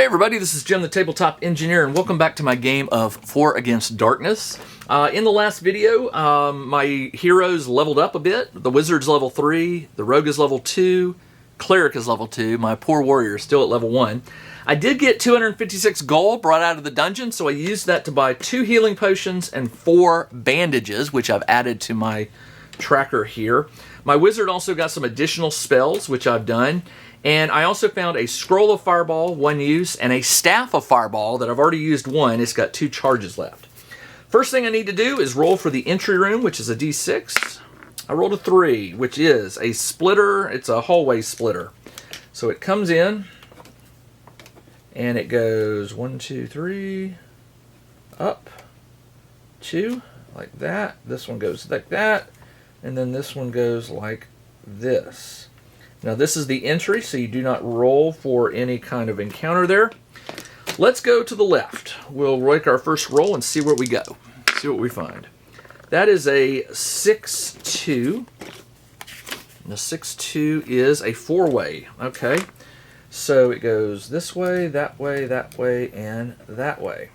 everybody, this is Jim the Tabletop Engineer, and welcome back to my game of 4 Against Darkness. In the last video, my heroes leveled up a bit. The Wizard's level 3, the Rogue is level 2, Cleric is level 2, my poor Warrior is still at level 1. I did get 256 gold brought out of the dungeon, so I used that to buy 2 healing potions and 4 bandages, which I've added to my tracker here. My Wizard also got some additional spells, which I've done. And I also found a Scroll of Fireball, 1 use, and a Staff of Fireball that I've already used 1. It's got 2 charges left. First thing I need to do is roll for the entry room, which is a d6. I rolled a 3, which is a splitter. It's a hallway splitter. So it comes in, and it goes 1, 2, 3, up, 2, like that. This one goes like that, and then this one goes like this. Now this is the entry, so you do not roll for any kind of encounter there. Let's go to the left. We'll make our first roll and see where we go. See what we find. That is a 6-2. And the 6-2 is a 4-way. Okay. So it goes this way, that way, and that way.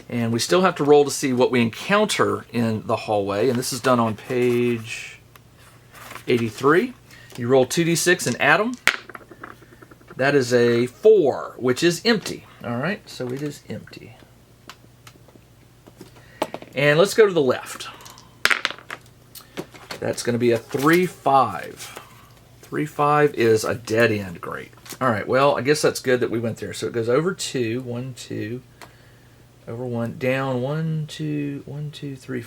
And we still have to roll to see what we encounter in the hallway. And this is done on page 83. You roll 2d6 and add them. That is a 4, which is empty. All right, so it is empty. And let's go to the left. That's going to be a 3-5. 3-5 is a dead end. Great. All right, well, I guess that's good that we went there. So it goes over 2, 1, 2, over 1, down 1, 2, 1, 2, 3,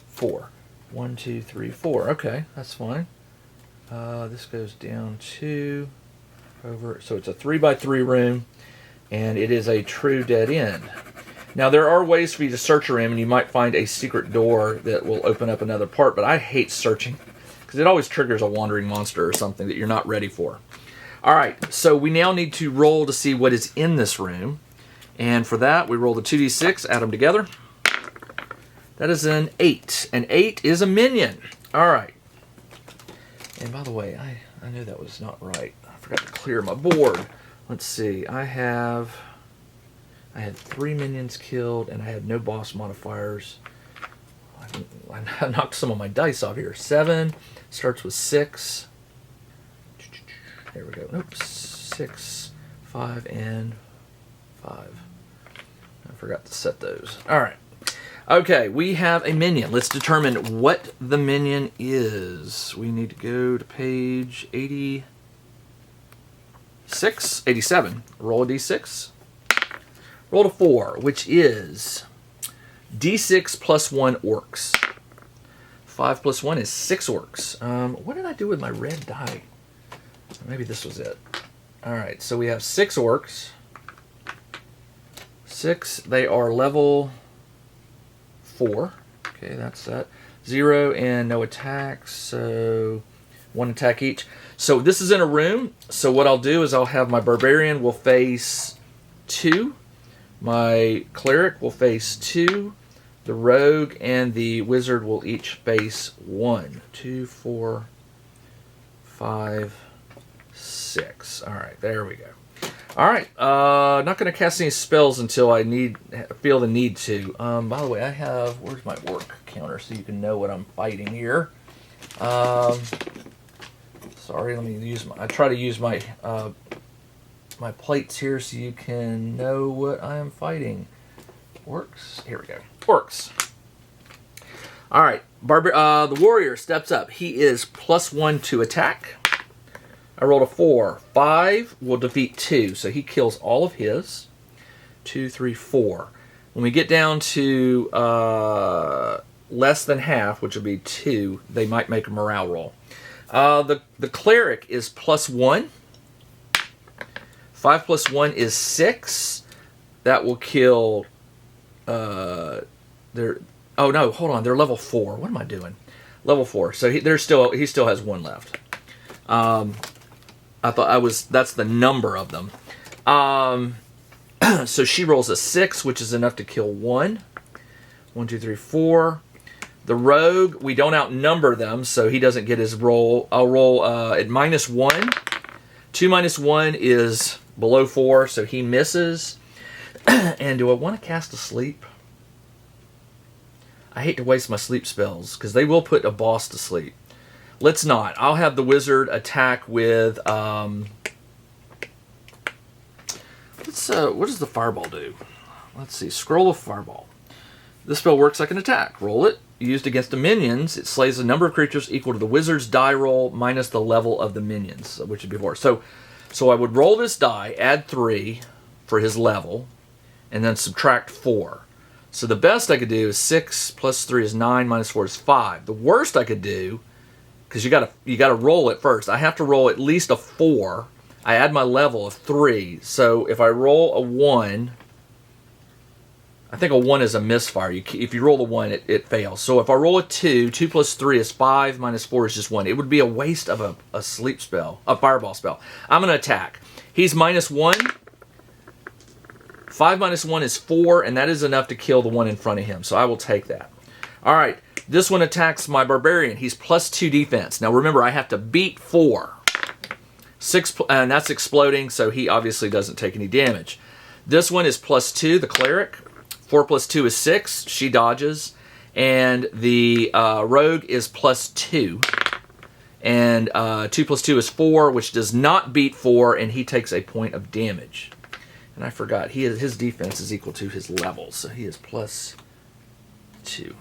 4. 1, 2, 3, 4. Okay, that's fine. This goes down 2, over, so it's a 3x3 room, and it is a true dead end. Now there are ways for you to search a room, and you might find a secret door that will open up another part, but I hate searching, because it always triggers a wandering monster or something that you're not ready for. Alright, so we now need to roll to see what is in this room, and for that we roll the 2d6, add them together. That is an 8. An 8 is a minion. Alright. And by the way, I knew that was not right. I forgot to clear my board. Let's see. I had 3 minions killed, and I had no boss modifiers. I knocked some of my dice off here. 7 starts with 6. There we go. Oops. 6, 5, and 5. I forgot to set those. All right. Okay, we have a minion. Let's determine what the minion is. We need to go to page 87. Roll a d6. Roll a 4, which is d6 plus 1 orcs. 5 plus 1 is 6 orcs. What did I do with my red die? Maybe this was it. Alright, so we have 6 orcs. 6, they are level 4. Okay, that's that. 0 and no attacks, so 1 attack each. So this is in a room, so what I'll do is I'll have my Barbarian will face 2. My Cleric will face 2. The Rogue and the Wizard will each face 1. 2, 4, 5, 6. Alright, there we go. Alright, not going to cast any spells until I feel the need to. By the way, I have, where's my orc counter so you can know what I'm fighting here. Sorry, let me use I try to use my my plates here so you can know what I am fighting. Orcs, here we go. Orcs. Alright, the Warrior steps up. He is +1 to attack. I rolled a 4. 5 will defeat 2, so he kills all of his. 2, 3, 4. When we get down to less than half, which will be 2, they might make a morale roll. The Cleric is +1. 5 plus 1 is 6. That will kill oh no, hold on, they're level 4. What am I doing? Level 4. So he still has 1 left. I thought that's the number of them. So she rolls a 6, which is enough to kill 1. 1, 2, 3, 4. The Rogue, we don't outnumber them, so he doesn't get his roll. I'll roll at -1 2 minus 1 is below 4, so he misses. And do I want to cast a sleep? I hate to waste my sleep spells, because they will put a boss to sleep. Let's not. I'll have the wizard attack with... what does the fireball do? Let's see. Scroll of Fireball. This spell works like an attack. Roll it. Used against the minions, it slays a number of creatures equal to the wizard's die roll minus the level of the minions, which would be 4. So I would roll this die, add 3 for his level, and then subtract 4. So the best I could do is 6 plus 3 is 9, minus 4 is 5. The worst I could do, because you gotta roll it first. I have to roll at least a 4. I add my level of 3. So if I roll a 1, I think a 1 is a misfire. If you roll the 1, it fails. So if I roll a 2, 2 plus 3 is 5, minus 4 is just 1. It would be a waste of a sleep spell, a fireball spell. I'm going to attack. He's minus 1. 5 minus 1 is 4, and that is enough to kill the one in front of him. So I will take that. All right, this one attacks my barbarian. He's plus 2 defense. Now remember, I have to beat 4. 6, and that's exploding, so he obviously doesn't take any damage. This one is plus 2, the cleric. 4 plus 2 is 6. She dodges. And the rogue is plus 2. And 2 plus 2 is 4, which does not beat 4, and he takes a point of damage. And I forgot, his defense is equal to his level, so he is plus 2.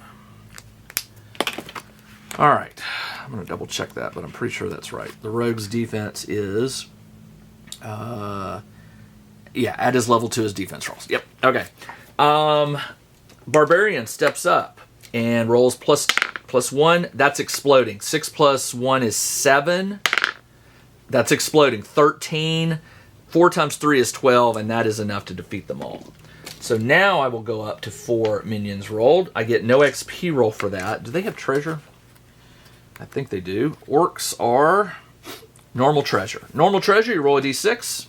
All right. I'm going to double check that, but I'm pretty sure that's right. The rogue's defense is... yeah, add his level to his defense rolls. Yep, okay. Barbarian steps up and rolls plus 1. That's exploding. 6 plus 1 is 7. That's exploding. 13. 4 times 3 is 12, and that is enough to defeat them all. So now I will go up to 4 minions rolled. I get no XP roll for that. Do they have treasure? I think they do. Orcs are normal treasure. Normal treasure, you roll a d6.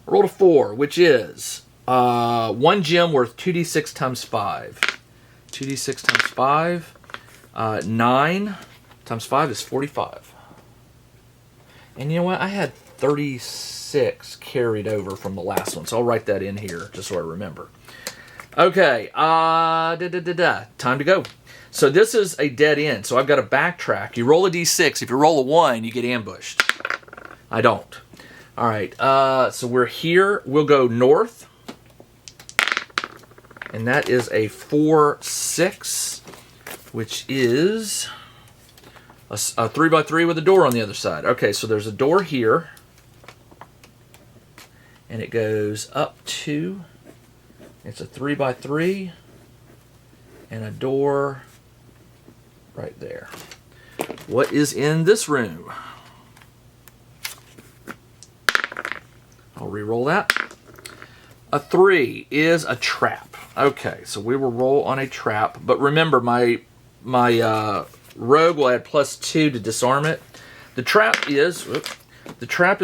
Roll a 4, which is... 1 gem worth 2d6 times 5. 2d6 times 5. 9 times 5 is 45. And you know what? I had 36 carried over from the last one, so I'll write that in here just so I remember. Okay, time to go. So this is a dead end, so I've got to backtrack. You roll a d6. If you roll a 1, you get ambushed. I don't. All right, so we're here. We'll go north. And that is a 4-6, which is a 3x3 with a door on the other side. Okay, so there's a door here. And it goes up to, it's a 3x3, and a door right there. What is in this room? I'll re-roll that. A 3 is a trap. Okay, so we will roll on a trap. But remember, my rogue will add plus 2 to disarm it. The trap is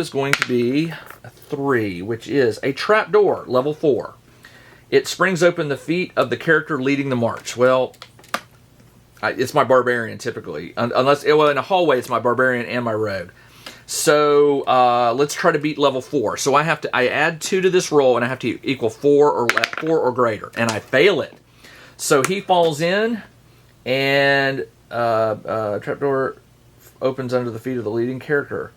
going to be a 3, which is a trap door, level 4. It springs open the feet of the character leading the march. Well, it's my barbarian typically. Unless, well, in a hallway, it's my barbarian and my rogue. So let's try to beat level 4. So I add 2 to this roll, and I have to equal 4 or greater, and I fail it. So he falls in, and trapdoor opens under the feet of the leading character.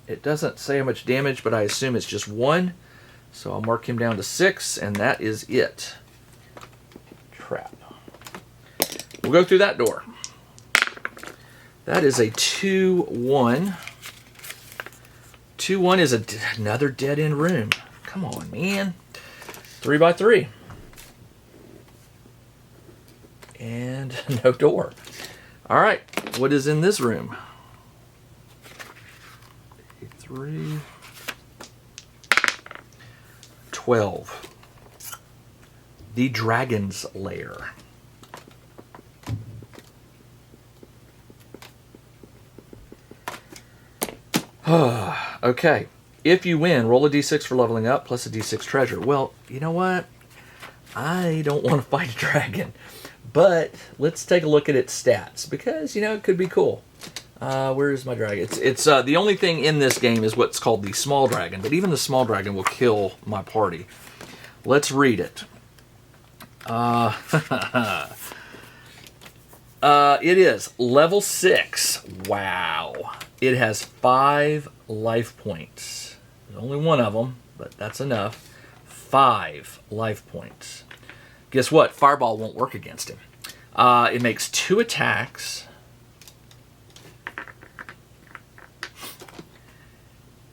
It doesn't say how much damage, but I assume it's just 1. So I'll mark him down to 6, and that is it. Trap. We'll go through that door. That is a 2-1. 2-1 is another dead-end room. Come on, man. 3x3. And no door. All right, what is in this room? 3. 12. The Dragon's Lair. Okay. If you win, roll a d6 for leveling up, plus a d6 treasure. Well, you know what? I don't want to fight a dragon. But let's take a look at its stats, because, you know, it could be cool. Where is my dragon? It's the only thing in this game is what's called the small dragon, but even the small dragon will kill my party. Let's read it. It is level 6. Wow. It has 5 life points. There's only one of them, but that's enough. 5 life points. Guess what? Fireball won't work against him. It makes 2 attacks.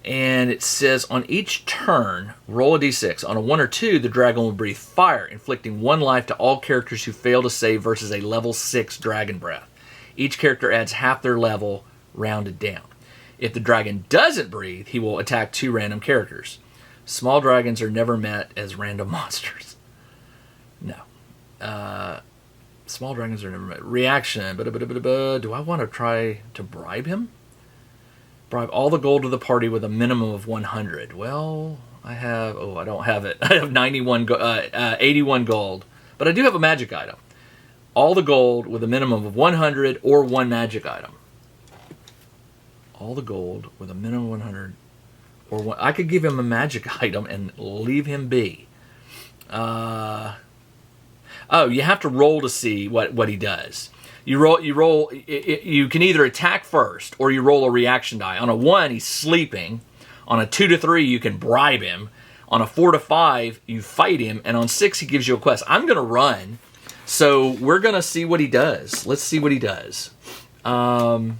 And it says, on each turn, roll a d6. On a 1 or 2, the dragon will breathe fire, inflicting 1 life to all characters who fail to save versus a level 6 dragon breath. Each character adds half their level, rounded down. If the dragon doesn't breathe, he will attack 2 random characters. Small dragons are never met as random monsters. No. Small dragons are never met. Reaction. Do I want to try to bribe him? Bribe all the gold of the party with a minimum of 100. Well, I don't have it. I have 81 gold. But I do have a magic item. All the gold with a minimum of 100 or 1 magic item. All the gold with a minimum of 100 or 1. I could give him a magic item and leave him be. Oh, you have to roll to see what he does. You roll. You can either attack first or you roll a reaction die. On a 1, he's sleeping. On a 2 to 3, you can bribe him. On a 4 to 5, you fight him. And on 6, he gives you a quest. I'm going to run. So we're going to see what he does. Let's see what he does. Yeah,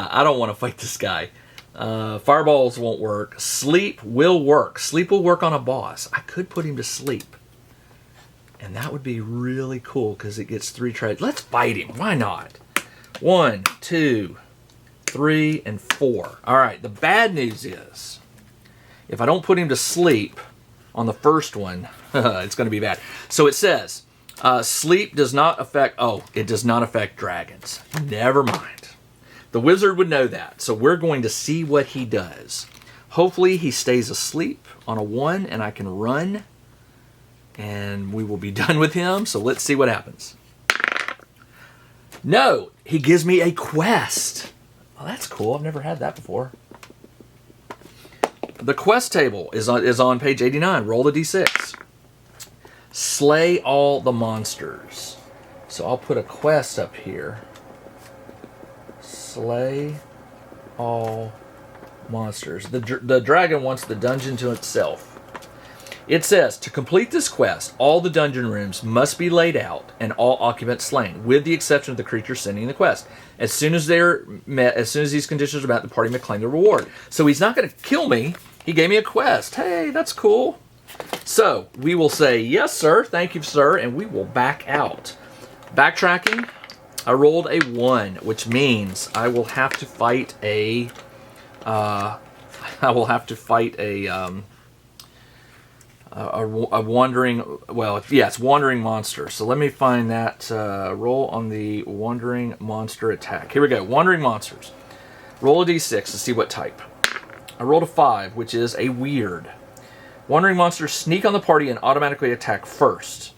I don't want to fight this guy. Fireballs won't work. Sleep will work. Sleep will work on a boss. I could put him to sleep. And that would be really cool because it gets 3 tries. Let's fight him. Why not? 1, 2, 3, and 4. All right. The bad news is, if I don't put him to sleep on the first one, it's going to be bad. So it says, sleep does not affect. Oh, it does not affect dragons. Never mind. The wizard would know that. So we're going to see what he does. Hopefully he stays asleep on a 1, and I can run. And we will be done with him, so let's see what happens. No, he gives me a quest. Well, that's cool. I've never had that before. The quest table is on page 89. Roll the d6. Slay all the monsters. So I'll put a quest up here. Slay all monsters. The dragon wants the dungeon to itself. It says, to complete this quest, all the dungeon rooms must be laid out and all occupants slain, with the exception of the creature sending the quest. As soon as these conditions are met, the party may claim the reward. So he's not going to kill me. He gave me a quest. Hey, that's cool. So we will say, yes, sir. Thank you, sir. And we will back out. Backtracking, I rolled a 1, which means I will have to fight a wandering, well, yeah, it's wandering monster. So let me find that. Roll on the wandering monster attack. Here we go. Wandering monsters. Roll a d6 to see what type. I rolled a 5, which is a weird. Wandering monsters sneak on the party and automatically attack first.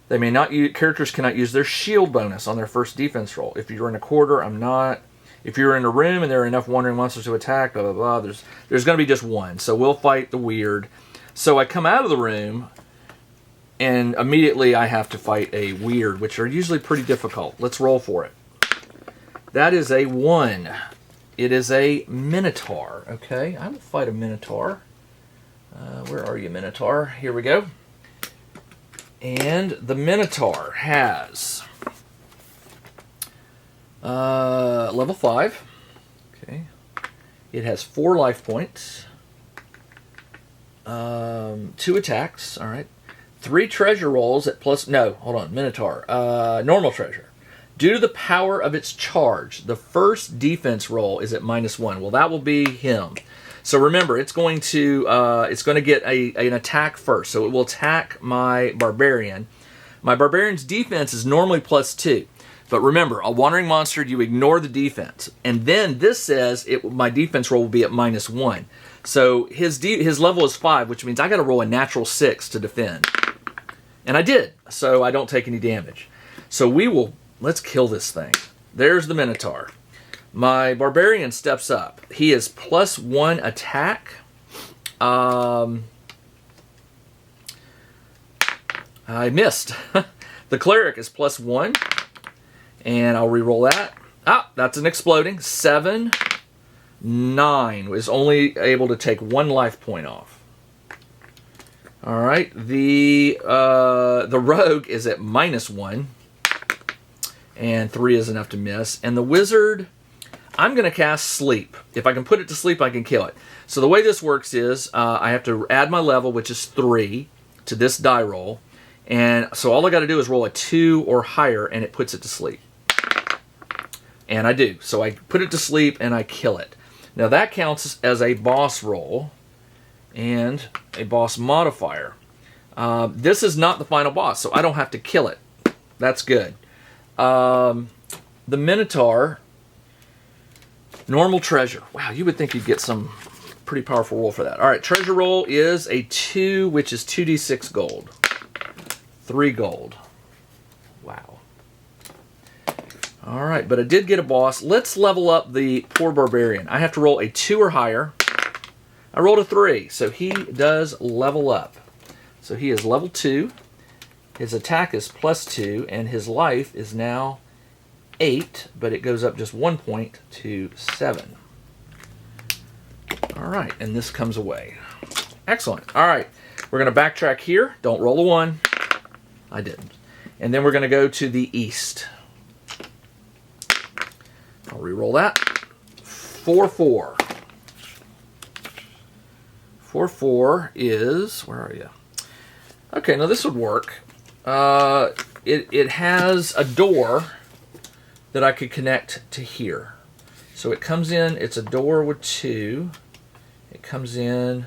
They may not use, characters cannot use their shield bonus on their first defense roll. If you're in a quarter, I'm not. If you're in a room and there are enough wandering monsters to attack, blah, blah, blah, there's going to be just 1. So we'll fight the weird. So I come out of the room, and immediately I have to fight a weird, which are usually pretty difficult. Let's roll for it. That is a 1. It is a Minotaur. Okay, I will fight a Minotaur. Where are you, Minotaur? Here we go. And the Minotaur has level 5. Okay. It has 4 life points. 2 attacks, all right. 3 treasure rolls at plus, no, hold on, Minotaur. Normal treasure. Due to the power of its charge, the first defense roll is at -1. Well, that will be him. So remember, it's going to get an attack first. So it will attack my barbarian. My barbarian's defense is normally +2. But remember, a wandering monster, you ignore the defense. And then this says my defense roll will be at -1. So his level is 5, which means I got to roll a natural 6 to defend. And I did, so I don't take any damage. So let's kill this thing. there's the Minotaur. My Barbarian steps up. He is +1 attack. I missed. The Cleric is +1. And I'll re-roll that. Ah, that's an exploding. 7, 9. Is only able to take 1 life point off. All right. The Rogue is at -1. And 3 is enough to miss. And the Wizard, I'm going to cast Sleep. If I can put it to sleep, I can kill it. So the way this works is I have to add my level, which is 3, to this die roll. And so all I got to do is roll a 2 or higher, and it puts it to sleep. And I do. So I put it to sleep, and I kill it. Now that counts as a boss roll and a boss modifier. This is not the final boss, so I don't have to kill it. That's good. The Minotaur, normal treasure. Wow, you would think you'd get some pretty powerful roll for that. All right, treasure roll is a 2, which is 2d6 gold. 3 gold. Wow. All right, but I did get a boss. Let's level up the poor Barbarian. I have to roll a 2 or higher. I rolled a 3, so he does level up. So he is level 2. His attack is +2, and his life is now 8, but it goes up just 1 point to 7. All right, and this comes away. Excellent. All right, we're going to backtrack here. Don't roll a 1. I didn't. And then we're going to go to the east. I'll re-roll that. 4, 4. 4, 4 is, where are you? Okay, now this would work. It has a door that I could connect to here. So it comes in, it's a door with 2. It comes in,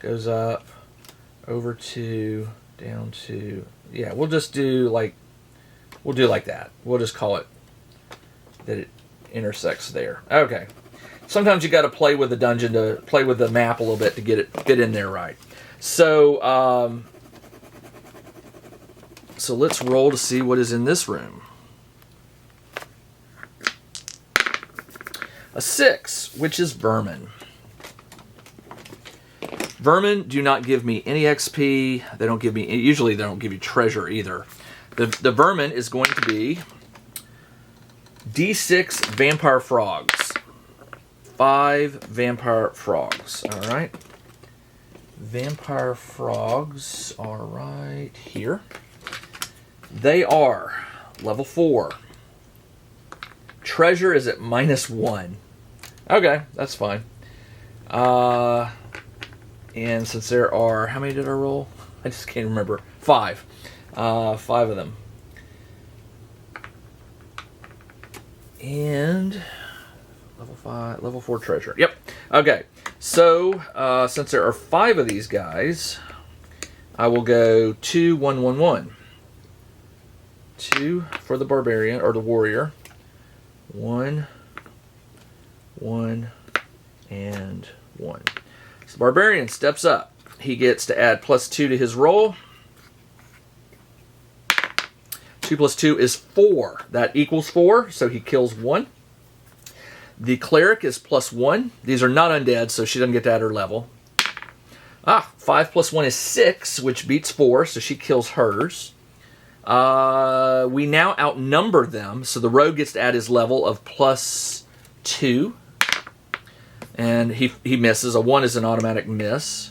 goes up, over 2, down 2. Yeah, we'll just do like that. We'll just call it that it intersects there. Okay. Sometimes you got to play with the dungeon, to play with the map a little bit to get it fit in there right. So, so let's roll to see what is in this room. A 6, which is Vermin. Vermin do not give me any XP. They don't give me, usually they don't give you treasure either. The Vermin is going to be D6 vampire frogs. 5 vampire frogs. All right. Vampire frogs are right here. They are level 4. Treasure is at -1. Okay, that's fine. And since there are, how many did I roll? I just can't remember. 5. 5 of them. And level 5, level 4 treasure. Yep. Okay. So since there are 5 of these guys, I will go 2, 1, 1, 1. 2 for the barbarian or the warrior. 1, 1, and 1. So the barbarian steps up. He gets to add +2 to his roll. 2 + 2 is 4. That equals 4, so he kills 1. The cleric is +1. These are not undead, so she doesn't get to add her level. 5 + 1 is 6, which beats 4, so she kills hers. We now outnumber them, so the rogue gets to add his level of +2. And he misses. A 1 is an automatic miss.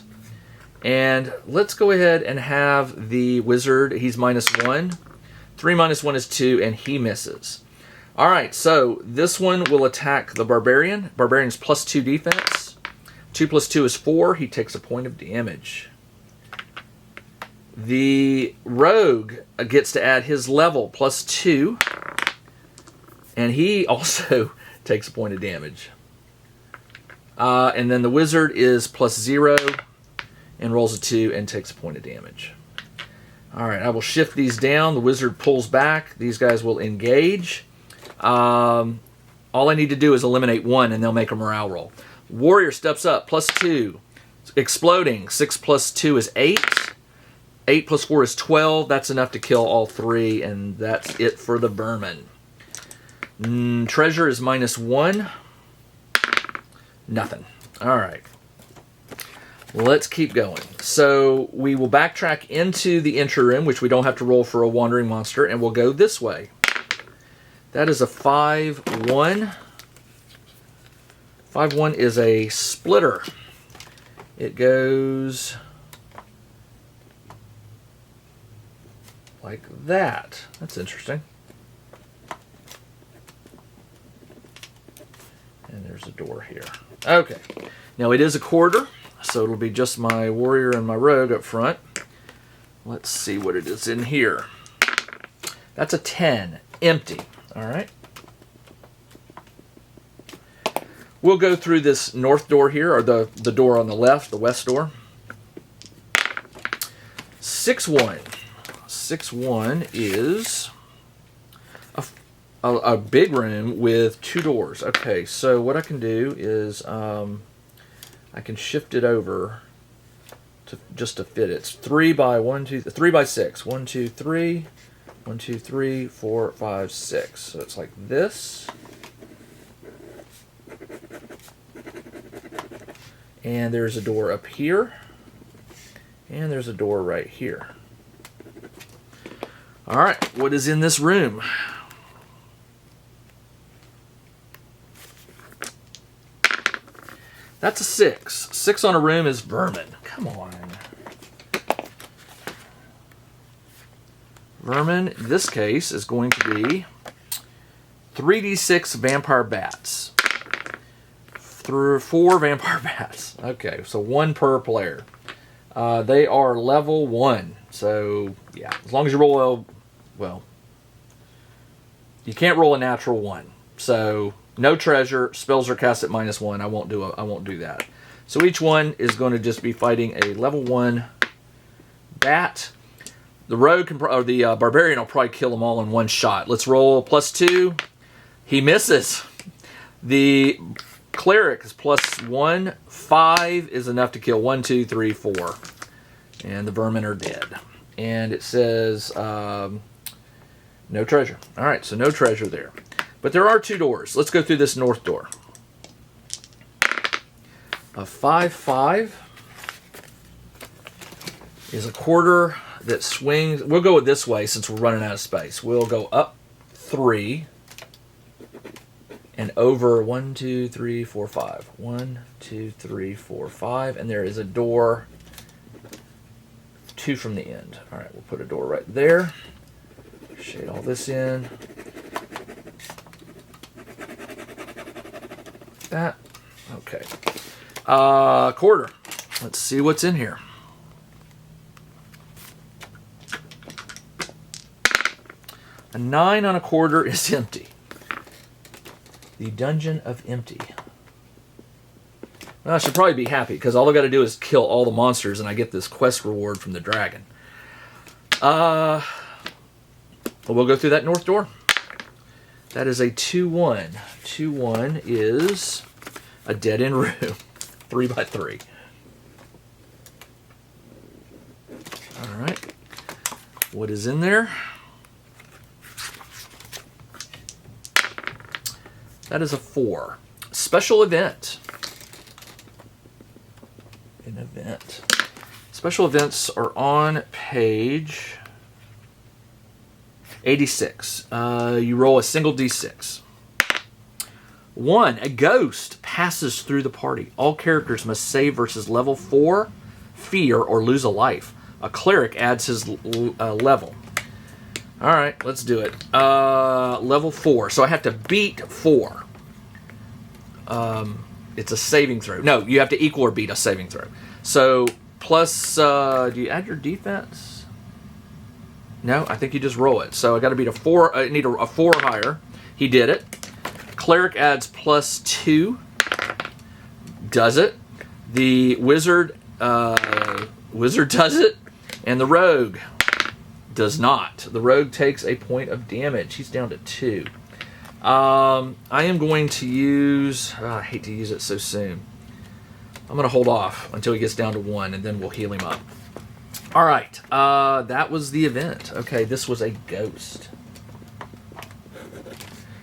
And let's go ahead and have the wizard. He's -1. 3 - 1 is 2, and he misses. All right, so this one will attack the barbarian. Barbarian's +2 defense. 2 + 2 is 4. He takes a point of damage. The rogue gets to add his level +2, and he also takes a point of damage. And then the wizard is +0 and rolls a 2 and takes a point of damage. All right, I will shift these down. The wizard pulls back. These guys will engage. All I need to do is eliminate 1, and they'll make a morale roll. Warrior steps up, +2. Exploding. 6 + 2 is 8. 8 + 4 is 12. That's enough to kill all 3, and that's it for the Burman. Treasure is -1. Nothing. All right. Let's keep going. So we will backtrack into the entry room, which we don't have to roll for a wandering monster, and we'll go this way. That is a 5-1. 5-1 is a splitter. It goes like that. That's interesting. And there's a door here. Okay. Now it is a quarter, so it'll be just my warrior and my rogue up front. Let's see what it is in here. That's a 10. Empty. All right. We'll go through this north door here, or the door on the left, the west door. 6-1. 6-1 is a big room with 2 doors. Okay, so what I can do is I can shift it over to just to fit it. It's 3 by 6. 1, 2, 3. 1, 2, 3, 4, 5, 6. So it's like this. And there's a door up here. And there's a door right here. All right, what is in this room? That's a 6. 6 on a room is vermin. Come on. Vermin, in this case, is going to be 3d6 vampire bats. 4 vampire bats. Okay, so 1 per player. They are level 1. So, yeah, as long as you roll well, you can't roll a natural 1. So, no treasure, spells are cast at -1. I won't do that. So each one is going to just be fighting a level 1 bat. The rogue or the barbarian will probably kill them all in one shot. Let's roll +2. He misses. The cleric is +1. 5 is enough to kill 1, 2, 3, 4. And the vermin are dead. And it says no treasure. All right, so no treasure there. But there are 2 doors. Let's go through this north door. A 5-5 is a quarter that swings. We'll go this way since we're running out of space. We'll go up 3 and over 1, 2, 3, 4, 5. 1, 2, 3, 4, 5. And there is a door 2 from the end. All right, we'll put a door right there. Shade all this in. That. Okay. Quarter. Let's see what's in here. A 9 on a quarter is empty. The Dungeon of Empty. Well, I should probably be happy because all I got to do is kill all the monsters and I get this quest reward from the dragon. We'll go through that north door. That is a 2-1. 2-1 is a dead-end room. 3 by 3. All right. What is in there? That is a 4. Special event. An event. Special events are on page 86. You roll a single d6. 1. A ghost passes through the party. All characters must save versus level 4, fear, or lose a life. A cleric adds his level. All right, let's do it. Level 4. So I have to beat 4. It's a saving throw. No, you have to equal or beat a saving throw. So plus, do you add your defense? No, I think you just roll it. So I got to beat a 4. I need a 4 or higher. He did it. Cleric adds +2. Does it. The wizard does it. And the rogue does not. The rogue takes a point of damage. He's down to 2. I am going to use... I hate to use it so soon. I'm going to hold off until he gets down to 1, and then we'll heal him up. All right. That was the event. Okay, this was a ghost.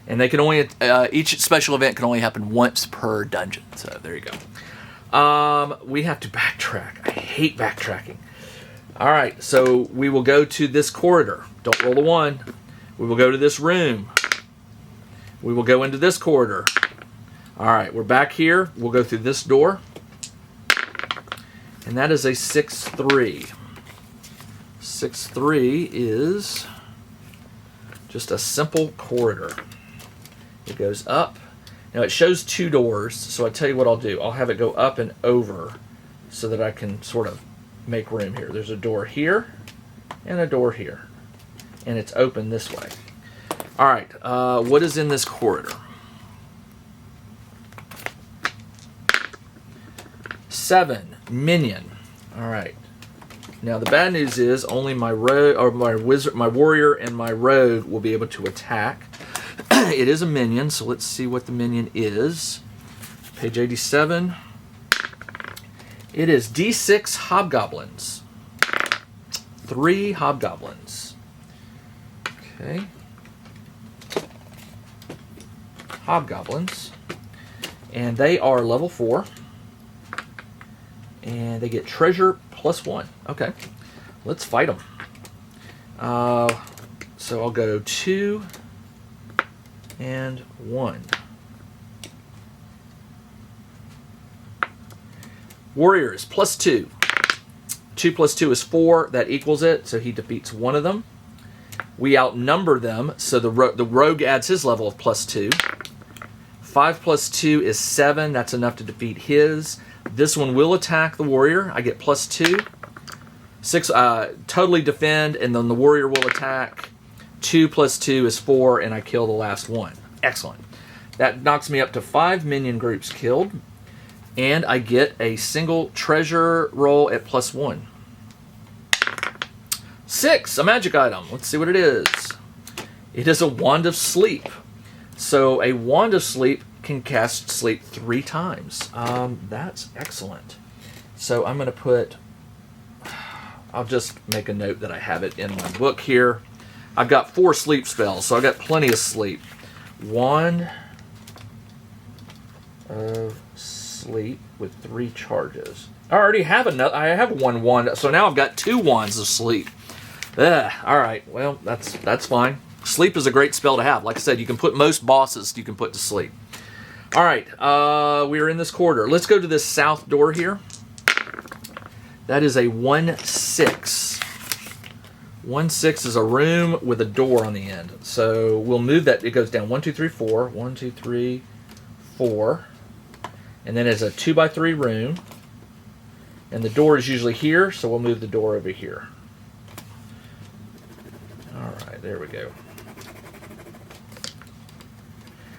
And they can only, each special event can only happen once per dungeon. So there you go. We have to backtrack. I hate backtracking. All right, so we will go to this corridor. Don't roll the 1. We will go to this room. We will go into this corridor. All right, we're back here. We'll go through this door. And that is a 6-3. 6-3 is just a simple corridor. It goes up. Now it shows 2 doors, so I'll tell you what I'll do. I'll have it go up and over so that I can sort of make room here. There's a door here and a door here. And it's open this way. All right, what is in this corridor? 7, minion. All right. Now the bad news is only my rogue, or my wizard, my warrior, and my rogue will be able to attack. It is a minion, so let's see what the minion is. Page 87. It is D6 hobgoblins. 3 hobgoblins. Okay. Hobgoblins. And they are level 4. And they get treasure +1. Okay. Let's fight them. So I'll go 2 and 1. Warriors +2. 2 + 2 is 4. That equals it. So he defeats one of them. We outnumber them. So the rogue adds his level of +2. 5 + 2 is 7. That's enough to defeat his. This one will attack the warrior. I get +2. 6 totally defend, and then the warrior will attack. 2 + 2 is 4, and I kill the last one. Excellent. That knocks me up to 5 minion groups killed, and I get a single treasure roll at +1. 6, a magic item. Let's see what it is. It is a Wand of Sleep. So a Wand of Sleep can cast sleep 3 times. That's excellent. So I'm going to put, I'll just make a note that I have it in my book here. I've got 4 sleep spells, so I've got plenty of sleep. Wand of Sleep with 3 charges. I already have another. I have 1 wand, so now I've got 2 wands of sleep. Ugh, all right, well, that's fine. Sleep is a great spell to have. Like I said, you can put most bosses you can put to sleep. All right, we are in this corridor. Let's go to this south door here. That is a 1-6. 1-6 is a room with a door on the end. So we'll move that. It goes down 1, 2, 3, 4. 1, 2, 3, 4. And then it's a 2x3 room. And the door is usually here, so we'll move the door over here. All right, there we go.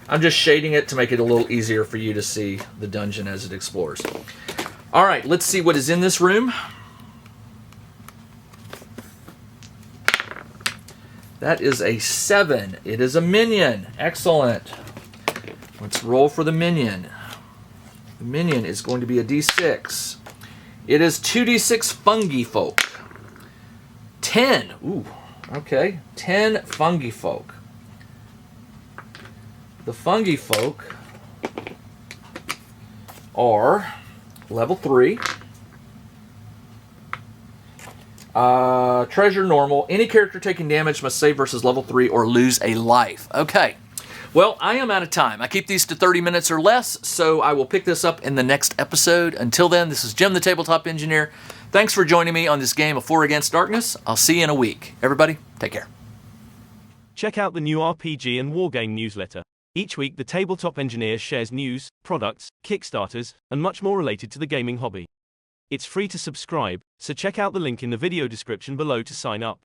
I'm just shading it to make it a little easier for you to see the dungeon as it explores. All right, let's see what is in this room. That is a 7. It is a minion. Excellent. Let's roll for the minion. The minion is going to be a D6. It is 2d6 fungi folk. 10. Ooh, okay. 10 fungi folk. The fungi folk are level 3. Treasure normal. Any character taking damage must save versus level 3 or lose a life. Okay. Well, I am out of time. I keep these to 30 minutes or less, so I will pick this up in the next episode. Until then, this is Jim the Tabletop Engineer. Thanks for joining me on this game of 4 Against Darkness. I'll see you in a week. Everybody, take care. Check out the new RPG and Wargame newsletter. Each week, the Tabletop Engineer shares news, products, Kickstarters, and much more related to the gaming hobby. It's free to subscribe, so check out the link in the video description below to sign up.